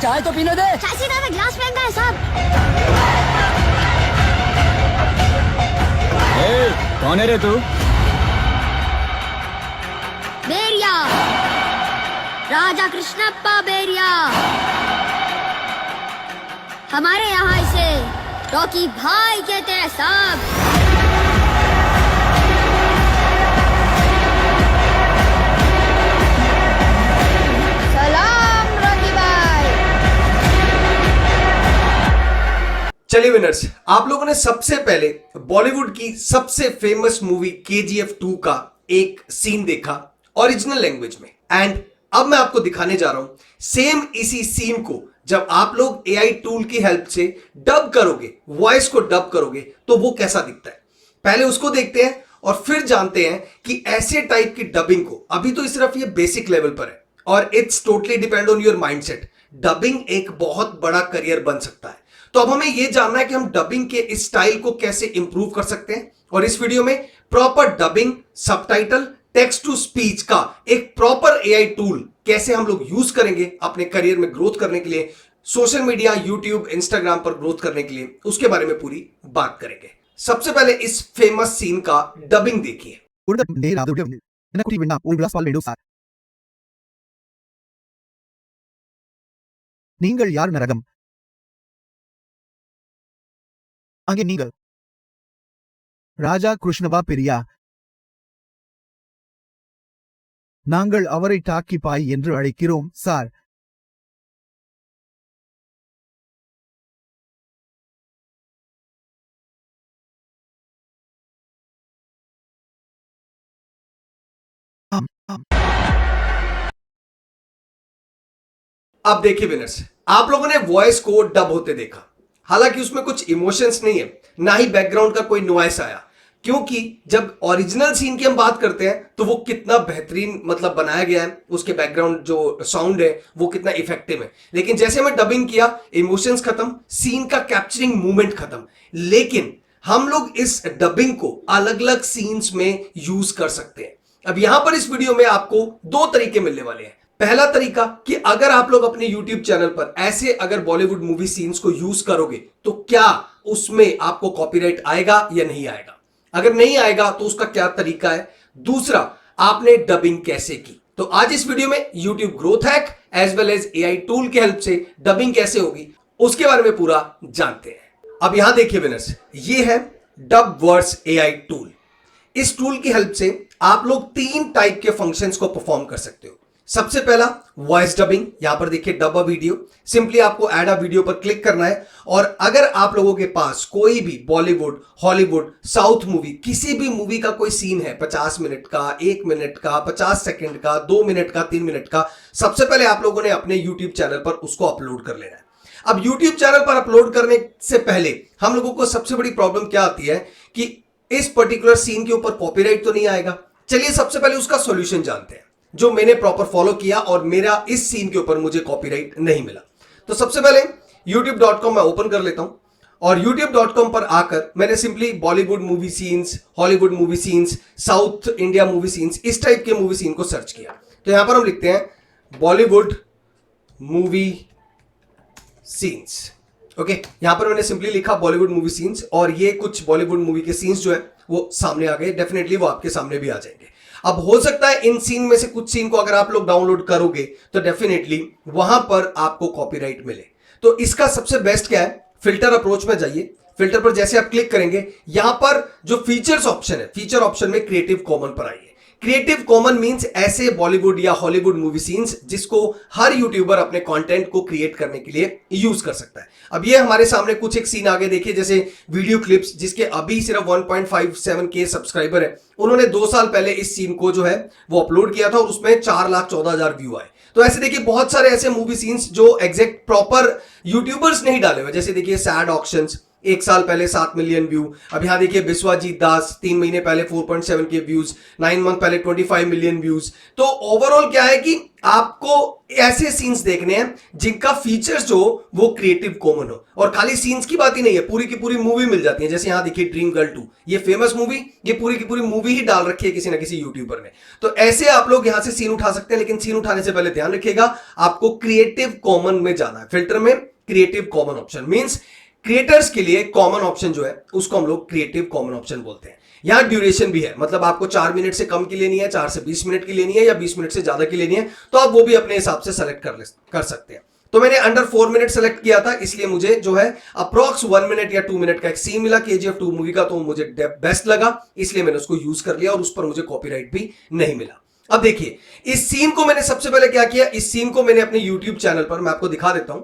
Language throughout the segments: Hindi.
चाय तो पीने दे। चाय सीधा में ग्लास फेंकना है साहब। कौन है रे तू? बेरिया, राजा कृष्णप्पा बेरिया। हमारे यहाँ इसे रॉकी भाई कहते हैं साहब। सलाम रॉकी भाई। चलिए विनर्स, आप लोगों ने सबसे पहले बॉलीवुड की सबसे फेमस मूवी KGF 2 का एक सीन देखा ओरिजिनल लैंग्वेज में, एंड अब मैं आपको दिखाने जा रहा हूं सेम इसी सीन को जब आप लोग AI टूल की हेल्प से डब करोगे, वॉइस को डब करोगे तो वो कैसा दिखता है। पहले उसको देखते हैं और फिर जानते हैं कि ऐसे टाइप की डबिंग को, अभी तो सिर्फ ये बेसिक लेवल पर है और it's totally depend on your mindset, dubbing एक बहुत बड़ा करियर बन सकता है। तो अब हमें यह जानना है कि हम डबिंग के इस स्टाइल को कैसे इंप्रूव कर सकते हैं, और इस वीडियो में proper dubbing, subtitle, text to speech का एक प्रॉपर AI टूल कैसे हम लोग यूज करेंगे अपने करियर में ग्रोथ करने के लिए, सोशल मीडिया, यूट्यूब, इंस्टाग्राम पर ग्रोथ करने के लिए, उसके बारे में पूरी बात करेंगे। सबसे पहले इस फेमस सीन का डबिंग देखिए। நீங்கள் யார் நரகம்? அங்கே நீங்கள் ராஜா கிருஷ்ணவா பெரியா? நாங்கள் அவரை டாக்கி பாய் என்று அழைக்கிறோம் சார். अब देखिए विनर्स, आप लोगों ने वॉइस को डब होते देखा, हालांकि उसमें कुछ इमोशंस नहीं है, ना ही बैकग्राउंड का कोई नॉइस आया, क्योंकि जब ओरिजिनल सीन की हम बात करते हैं तो वो कितना बेहतरीन मतलब बनाया गया है, उसके बैकग्राउंड जो साउंड है वो कितना इफेक्टिव है। लेकिन जैसे मैं डबिंग किया, इमोशंस खत्म, सीन का कैप्चरिंग मूवमेंट खत्म। लेकिन हम लोग इस डबिंग को अलग अलग सीन्स में यूज कर सकते हैं। अब यहां पर इस वीडियो में आपको दो तरीके मिलने वाले हैं। पहला तरीका कि अगर आप लोग अपने YouTube चैनल पर ऐसे अगर बॉलीवुड मूवी सीन्स को यूज करोगे तो क्या उसमें आपको कॉपीराइट आएगा या नहीं आएगा, अगर नहीं आएगा तो उसका क्या तरीका है। दूसरा, आपने डबिंग कैसे की। तो आज इस वीडियो में YouTube growth hack as well as AI tool की हेल्प से डबिंग कैसे होगी उसके बारे में पूरा जानते हैं। अब यहां देखिए विनर्स, ये है डब वर्ड्स AI टूल। इस टूल की हेल्प से आप लोग 3 टाइप के फंक्शंस को परफॉर्म कर सकते हो। सबसे पहला वॉइस डबिंग, यहां पर देखिए डब अ वीडियो, सिंपली आपको ऐड अ वीडियो पर क्लिक करना है और अगर आप लोगों के पास कोई भी बॉलीवुड, हॉलीवुड, साउथ मूवी, किसी भी मूवी का कोई सीन है, 50 मिनट का, 1 मिनट का, 50 सेकंड का, 2 मिनट का, 3 मिनट का, सबसे पहले आप लोगों ने अपने यूट्यूब चैनल पर उसको अपलोड कर लेना है। अब यूट्यूब चैनल पर अपलोड करने से पहले हम लोगों को सबसे बड़ी प्रॉब्लम क्या आती है कि इस पर्टिकुलर सीन के ऊपर कॉपीराइट तो नहीं आएगा। चलिए सबसे पहले उसका सॉल्यूशन जानते हैं, जो मैंने प्रॉपर फॉलो किया और मेरा इस सीन के ऊपर मुझे कॉपीराइट नहीं मिला। तो सबसे पहले youtube.com मैं ओपन कर लेता हूं और youtube.com पर आकर मैंने simply Bollywood movie scenes, Hollywood movie scenes, south India movie scenes, इस टाइप के मूवी सीन को सर्च किया। तो यहां पर हम लिखते हैं बॉलीवुड मूवी सीन्स। ओके, यहां पर मैंने सिंपली लिखा बॉलीवुड मूवी सीन्स और ये कुछ बॉलीवुड मूवी के सीन्स जो है वो सामने आ गए। डेफिनेटली वो आपके सामने भी आ जाएंगे। अब हो सकता है इन सीन में से कुछ सीन को अगर आप लोग डाउनलोड करोगे तो डेफिनेटली वहां पर आपको कॉपीराइट मिले। तो इसका सबसे बेस्ट क्या है, फिल्टर अप्रोच में जाइए। फिल्टर पर जैसे आप क्लिक करेंगे, यहां पर जो फीचर्स ऑप्शन है, फीचर ऑप्शन में क्रिएटिव कॉमन पर आइए। क्रिएटिव कॉमन मींस ऐसे बॉलीवुड या हॉलीवुड मूवी सीन्स जिसको हर यूट्यूबर अपने कंटेंट को क्रिएट करने के लिए यूज कर सकता है। अब ये हमारे सामने कुछ एक सीन आगे देखिए, जैसे वीडियो क्लिप्स, जिसके अभी सिर्फ 1.57K सब्सक्राइबर है। उन्होंने 2 साल पहले इस सीन को जो है वो अपलोड किया था और उसमें 4,14,000 व्यू आए। तो ऐसे देखिए बहुत सारे ऐसे मूवी सीन्स जो एग्जैक्ट प्रॉपर यूट्यूबर्स नहीं डाले हुए, जैसे देखिए सैड ऑक्शंस, एक साल पहले 7 मिलियन व्यू। अब यहां देखिए बिस्वाजीत दास 3 महीने पहले 4.7 के व्यूज, 9 मंथ पहले 25 मिलियन व्यूज। तो ओवरऑल क्या है कि आपको ऐसे सीन्स देखने हैं जिनका फीचर्स जो वो क्रिएटिव कॉमन हो, और खाली सीन्स की बात ही नहीं है, पूरी की पूरी मूवी मिल जाती है। जैसे यहां देखिए ड्रीम गर्ल 2, ये फेमस मूवी, ये पूरी की पूरी मूवी ही डाल रखी है किसी ना किसी यूट्यूबर ने। तो ऐसे आप लोग यहां से सीन उठा सकते हैं, लेकिन सीन उठाने से पहले ध्यान रखिएगा आपको क्रिएटिव कॉमन में जाना है। फिल्टर में creative common option means creators के लिए कॉमन ऑप्शन जो है उसको हम लोग क्रिएटिव कॉमन ऑप्शन बोलते हैं। यहां ड्यूरेशन भी है, मतलब आपको 4 मिनट से कम की लेनी है, 4 से 20 मिनट की लेनी है, या 20 मिनट से ज्यादा की लेनी है, तो आप वो भी अपने हिसाब से सेलेक्ट कर सकते हैं। तो मैंने अंडर 4 मिनट सेलेक्ट किया था, इसलिए मुझे जो है अप्रॉक्स 1 मिनट या 2 मिनट का एक सीन मिला KGF 2 मूवी का, तो मुझे बेस्ट लगा, इसलिए मैंने उसको यूज कर लिया और उस पर मुझे कॉपीराइट भी नहीं मिला। अब देखिए इस सीन को मैंने सबसे पहले क्या किया, इस सीन को मैंने अपने यूट्यूब चैनल पर, मैं आपको दिखा देता हूं,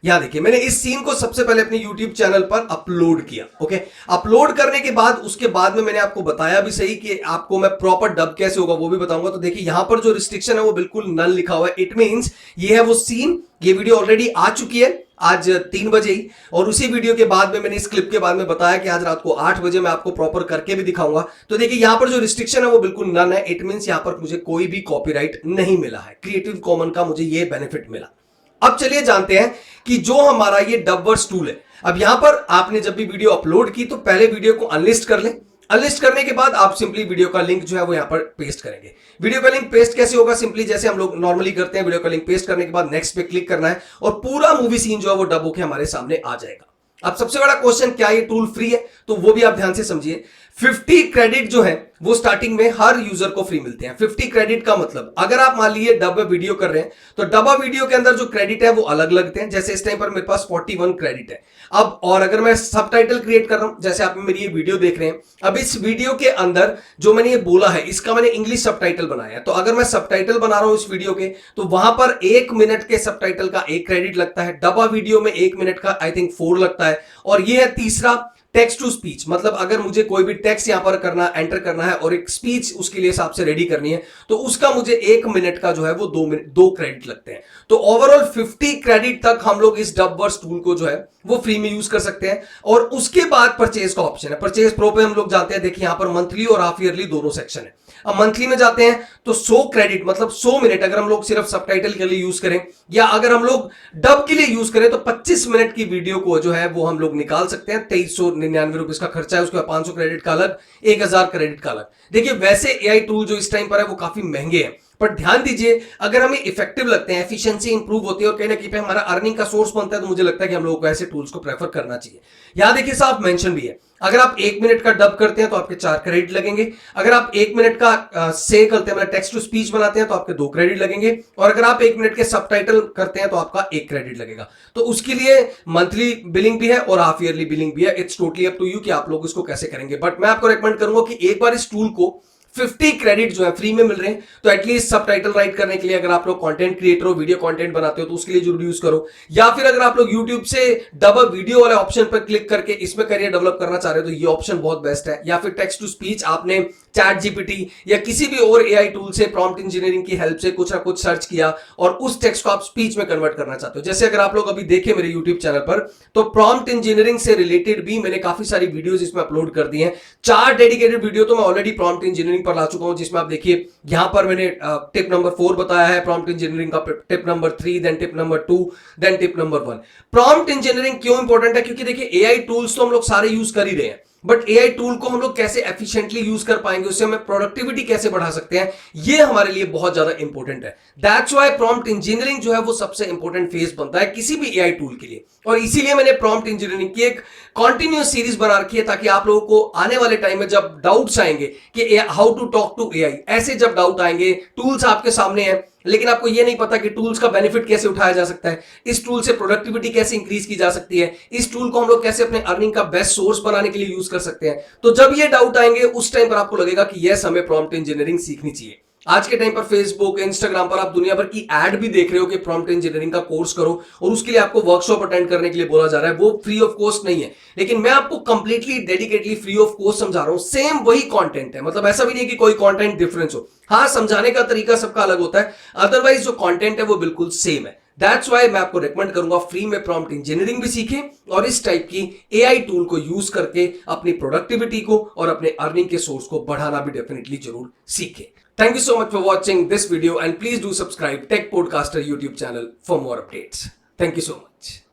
यहां देखिए मैंने इस सीन को सबसे पहले अपने YouTube चैनल पर अपलोड किया। ओके, अपलोड करने के बाद उसके बाद में मैंने आपको बताया भी सही कि आपको मैं प्रॉपर डब कैसे होगा वो भी बताऊंगा। तो देखिए यहां पर जो रिस्ट्रिक्शन है वो बिल्कुल नल लिखा हुआ है। इट मींस ये है वो सीन, ये वीडियो ऑलरेडी आ चुकी है आज 3 बजे ही, और उसी वीडियो के बाद में मैंने इस क्लिप के बाद में बताया कि आज रात को 8 बजे मैं आपको प्रॉपर करके भी दिखाऊंगा। तो देखिए यहां पर जो रिस्ट्रिक्शन है वो बिल्कुल नन है। इट मींस यहां पर मुझे कोई भी कॉपीराइट नहीं मिला है, क्रिएटिव कॉमन का मुझे ये बेनिफिट मिला। अब चलिए जानते हैं कि जो हमारा ये डबवर्स टूल है, अब यहां पर आपने जब भी वीडियो अपलोड की तो पहले वीडियो को अनलिस्ट कर लें। अनलिस्ट करने के बाद आप सिंपली वीडियो का लिंक जो है वो यहां पर पेस्ट करेंगे। वीडियो का लिंक पेस्ट कैसे होगा, सिंपली जैसे हम लोग नॉर्मली करते हैं, वीडियो का लिंक पेस्ट करने के बाद नेक्स्ट पे क्लिक करना है और पूरा मूवी सीन जो है वो डब होकर हमारे सामने आ जाएगा। अब सबसे बड़ा क्वेश्चन, क्या ये टूल फ्री है, तो वो भी आप ध्यान से समझिए। 50 क्रेडिट जो है वो स्टार्टिंग में हर यूजर को फ्री मिलते हैं। 50 क्रेडिट का मतलब अगर आप मान लीजिए डब वीडियो कर रहे हैं तो डबा वीडियो के अंदर जो क्रेडिट है वो अलग लगते हैं। जैसे इस टाइम पर मेरे पास 41 क्रेडिट है। अब और अगर मैं सबटाइटल क्रिएट कर रहा हूं, जैसे आप मेरी ये वीडियो देख रहे हैं, अब इस वीडियो के अंदर जो मैंने ये बोला है इसका मैंने इंग्लिश सबटाइटल बनाया है। तो अगर मैं सबटाइटल बना रहा हूं इस वीडियो के, तो वहां पर 1 मिनट के सबटाइटल का 1 क्रेडिट लगता है। डबा वीडियो में 1 मिनट का आई थिंक 4 लगता है। और ये है तीसरा, टेक्स्ट टू स्पीच, मतलब अगर मुझे कोई भी टेक्स्ट यहां पर करना, एंटर करना है और एक स्पीच उसके लिए हिसाब से रेडी करनी है, तो उसका मुझे 1 मिनट का जो है वो 2 क्रेडिट लगते हैं। तो ओवरऑल 50 क्रेडिट तक हम लोग इस डबवर्स टूल को जो है वो फ्री में यूज कर सकते हैं। और उसके बाद परचेज का ऑप्शन है। परचेज प्रो पे हम लोग जाते हैं, देखिए यहां पर मंथली और हाफ ईयरली दोनों सेक्शन है। अब मंथली में जाते हैं तो 100 क्रेडिट मतलब 100 मिनट अगर हम लोग सिर्फ सबटाइटल के लिए यूज करें, या अगर हम लोग डब के लिए यूज करें तो 25 मिनट की वीडियो को जो है वो हम लोग निकाल सकते हैं। 2399 रुपीज का खर्चा है, उसके बाद 500 क्रेडिट का अलग, 1000 क्रेडिट का अलग। देखिए वैसे एआई टूल जो इस टाइम पर है वो काफी महंगे हैं, पर ध्यान दीजिए अगर हमें इफेक्टिव लगते हैं, एफिशिएंसी इंप्रूव होती है और कहीं ना कहीं पे हमारा अर्निंग का सोर्स बनता है, तो मुझे लगता है कि हम लोगों को ऐसे टूल्स को प्रेफर करना चाहिए। यहां देखिए साफ मेंशन भी है, अगर आप 1 मिनट का डब करते हैं तो आपके 4 क्रेडिट लगेंगे। अगर आप 1 मिनट का से करते हैं, मतलब टेक्स्ट टू स्पीच बनाते हैं, तो आपके 2 क्रेडिट लगेंगे। और अगर आप 1 मिनट के सबटाइटल करते हैं तो आपका 1 क्रेडिट लगेगा। तो उसके लिए मंथली बिलिंग भी है और हाफ ईयरली बिलिंग भी है। It's totally up to you कि आप लोग इसको कैसे करेंगे। बट मैं आपको रेकमेंड करूंगा कि एक बार इस टूल को 50 क्रेडिट जो है फ्री में मिल रहे हैं, तो एटलीस्ट सबटाइटल राइट करने के लिए अगर आप लोग कंटेंट क्रिएटर हो, वीडियो कंटेंट बनाते हो, तो उसके लिए जरूर यूज करो। या फिर अगर आप लोग YouTube से डब वीडियो वाले ऑप्शन पर क्लिक करके इसमें करियर डेवलप करना चाह रहे हो तो ये ऑप्शन बहुत बेस्ट है। या फिर टेक्स्ट टू स्पीच आपने चैट जीपीटी या किसी भी और एआई टूल से प्रॉम्प्ट इंजीनियरिंग की हेल्प से कुछ ना कुछ सर्च किया और उस टेक्स्ट को आप स्पीच में कन्वर्ट करना चाहते हो। जैसे अगर आप लोग अभी देखें मेरे यूट्यूब चैनल पर, तो प्रॉम्प्ट इंजीनियरिंग से रिलेटेड भी मैंने काफी सारी वीडियोस इसमें अपलोड कर दी हैं। 4 डेडिकेटेड वीडियो तो मैं ऑलरेडी प्रॉम्प्ट इंजीनियरिंग पर ला चुका हूं, जिसमें आप देखिए यहां पर मैंने टिप नंबर 4 बताया है प्रॉम्प्ट इंजीनियरिंग का, tip number 3, then tip number 2, then tip number 1। Prompt engineering क्यों इंपॉर्टेंट है, क्योंकि देखिए एआई टूल्स तो हम लोग सारे यूज कर ही रहे हैं, बट एआई टूल को हम लोग कैसे एफिशिएंटली यूज कर पाएंगे, उससे हमें प्रोडक्टिविटी कैसे बढ़ा सकते हैं, ये हमारे लिए बहुत ज्यादा इंपॉर्टेंट है। दैट्स व्हाई प्रॉम्प्ट इंजीनियरिंग जो है वो सबसे इंपॉर्टेंट फेज बनता है किसी भी एआई टूल के लिए। और इसीलिए मैंने प्रॉम्प्ट इंजीनियरिंग की एक कॉन्टिन्यूस सीरीज बना रखी है, ताकि आप लोगों को आने वाले टाइम में जब डाउट्स आएंगे कि how to talk to AI, ऐसे जब डाउट आएंगे, टूल्स आपके सामने हैं लेकिन आपको यह नहीं पता कि टूल्स का बेनिफिट कैसे उठाया जा सकता है, इस टूल से प्रोडक्टिविटी कैसे इंक्रीज की जा सकती है, इस टूल को हम लोग कैसे अपने अर्निंग का बेस्ट सोर्स बनाने के लिए यूज कर सकते हैं, तो जब ये डाउट आएंगे उस टाइम पर आपको लगेगा कि यस हमें प्रॉम्प्ट इंजीनियरिंग सीखनी चाहिए। आज के टाइम पर फेसबुक, इंस्टाग्राम पर आप दुनिया भर की एड भी देख रहे हो कि प्रॉम्प्ट इंजीनियरिंग का कोर्स करो, और उसके लिए आपको वर्कशॉप अटेंड करने के लिए बोला जा रहा है। वो फ्री ऑफ कॉस्ट नहीं है, लेकिन मैं आपको completely dedicatedly free of cost समझा रहा हूं। सेम वही कंटेंट है, मतलब ऐसा भी नहीं कि कोई कंटेंट डिफरेंस हो। हाँ, समझाने का तरीका सबका अलग होता है, अदरवाइज जो कंटेंट है वो बिल्कुल सेम है। दैट्स वाई मैं आपको रेकमेंड करूंगा फ्री में प्रॉम्प्ट इंजीनियरिंग भी सीखें और इस टाइप की एआई टूल को यूज करके अपनी प्रोडक्टिविटी को और अपने अर्निंग के सोर्स को बढ़ाना भी डेफिनेटली जरूर सीखें। Thank you so much for watching this video and please do subscribe Tech Podcaster YouTube channel for more updates. Thank you so much.